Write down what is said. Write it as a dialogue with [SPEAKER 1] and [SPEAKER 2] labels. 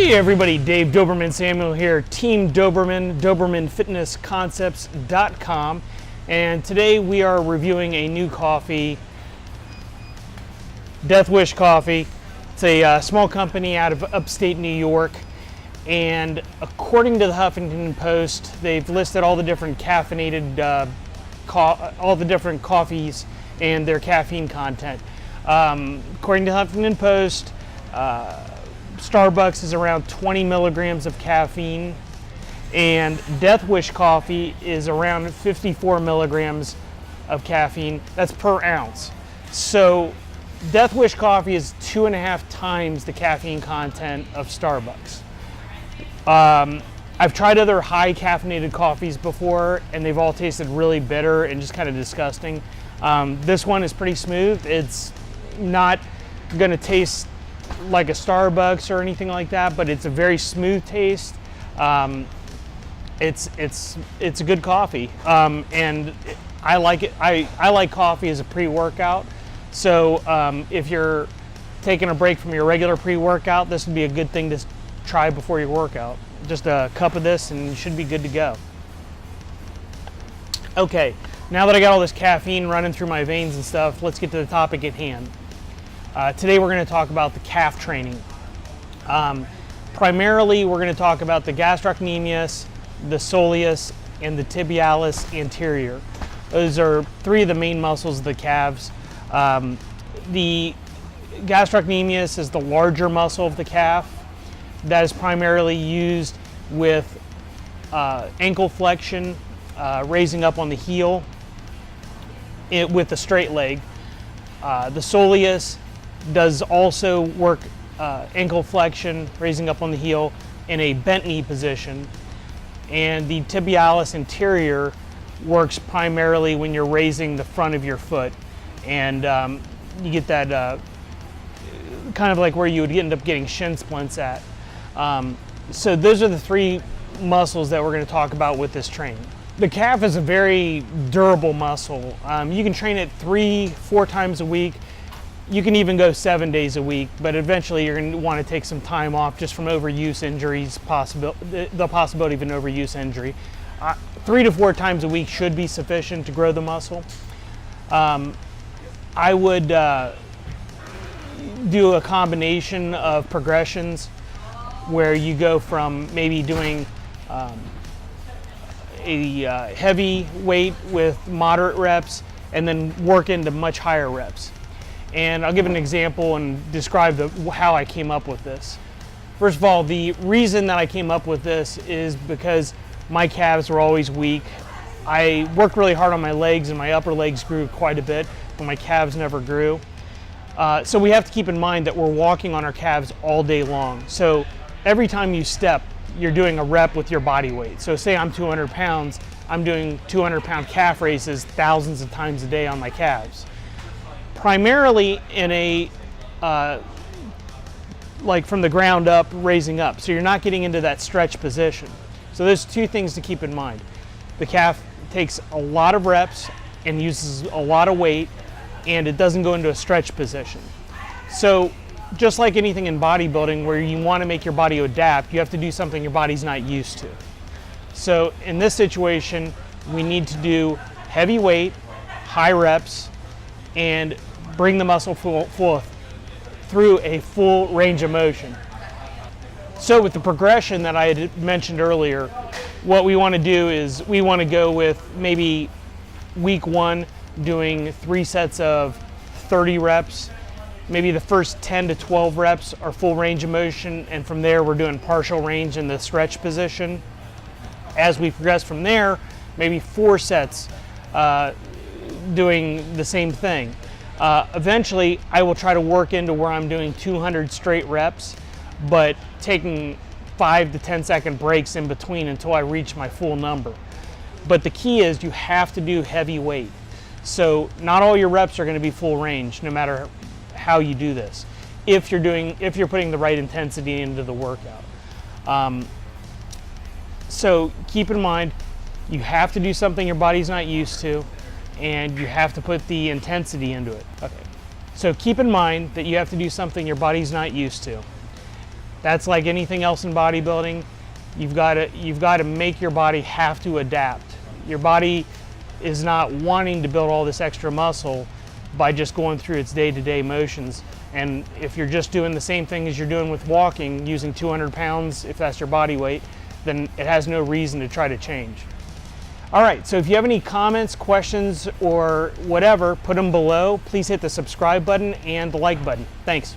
[SPEAKER 1] Hey everybody, Dave Doberman Samuel here, Team Doberman, DobermanFitnessConcepts.com, and today we are reviewing a new coffee, Death Wish Coffee. It's a small company out of upstate New York, and according to the Huffington Post, they've listed all the different caffeinated, all the different coffees and their caffeine content. According to Huffington Post, Starbucks is around 20 milligrams of caffeine, and Death Wish coffee is around 54 milligrams of caffeine. That's per ounce. So Death Wish coffee is 2.5 times the caffeine content of Starbucks. I've tried other high caffeinated coffees before, and they've all tasted really bitter and just kind of disgusting. This one is pretty smooth. It's not going to taste like a Starbucks or anything like that, but it's a very smooth taste. It's a good coffee, and I like it. I like coffee as a pre-workout. So if you're taking a break from your regular pre-workout, this would be a good thing to try before your workout. Just a cup of this and you should be good to go. Okay, now that I got all this caffeine running through my veins and stuff, let's get to the topic at hand. Today we're going to talk about the calf training. Primarily we're going to talk about the gastrocnemius, the soleus, and the tibialis anterior. Those are three of the main muscles of the calves. The gastrocnemius is the larger muscle of the calf. That is primarily used with ankle flexion, raising up on the heel with the straight leg. The soleus does also work ankle flexion, raising up on the heel in a bent knee position. And the tibialis anterior works primarily when you're raising the front of your foot. And you get that kind of like where you would end up getting shin splints at. So those are the three muscles that we're going to talk about with this training. The calf is a very durable muscle. You can train it 3-4 times a week. You can even go 7 days a week, but eventually you're going to want to take some time off just from overuse injuries, the possibility of an overuse injury. 3 to 4 times a week should be sufficient to grow the muscle. I would do a combination of progressions where you go from maybe doing a heavy weight with moderate reps and then work into much higher reps. And I'll give an example and describe how I came up with this. First of all, the reason that I came up with this is because my calves were always weak. I worked really hard on my legs and my upper legs grew quite a bit, but my calves never grew. So we have to keep in mind that we're walking on our calves all day long. So every time you step, you're doing a rep with your body weight. So say I'm 200 pounds, I'm doing 200-pound calf raises thousands of times a day on my calves. Primarily in a, like from the ground up, raising up. So you're not getting into that stretch position. So there's two things to keep in mind. The calf takes a lot of reps and uses a lot of weight, and it doesn't go into a stretch position. So just like anything in bodybuilding where you want to make your body adapt, you have to do something your body's not used to. So in this situation, we need to do heavy weight, high reps, and bring the muscle through a full range of motion. So with the progression that I had mentioned earlier, what we want to do is we want to go with maybe week 1 doing 3 sets of 30 reps. Maybe the first 10 to 12 reps are full range of motion, and from there we're doing partial range in the stretch position. As we progress from there, maybe 4 sets doing the same thing. Eventually, I will try to work into where I'm doing 200 straight reps, but taking 5 to 10 second breaks in between until I reach my full number. But the key is you have to do heavy weight. So not all your reps are going to be full range, no matter how you do this, if you're putting the right intensity into the workout. So keep in mind, you have to do something your body's not used to, and you have to put the intensity into it. Okay. So keep in mind that you have to do something your body's not used to. That's like anything else in bodybuilding. You've got to make your body have to adapt. Your body is not wanting to build all this extra muscle by just going through its day-to-day motions. And if you're just doing the same thing as you're doing with walking, using 200 pounds, if that's your body weight, then it has no reason to try to change. All right, so if you have any comments, questions, or whatever, put them below. Please hit the subscribe button and the like button. Thanks.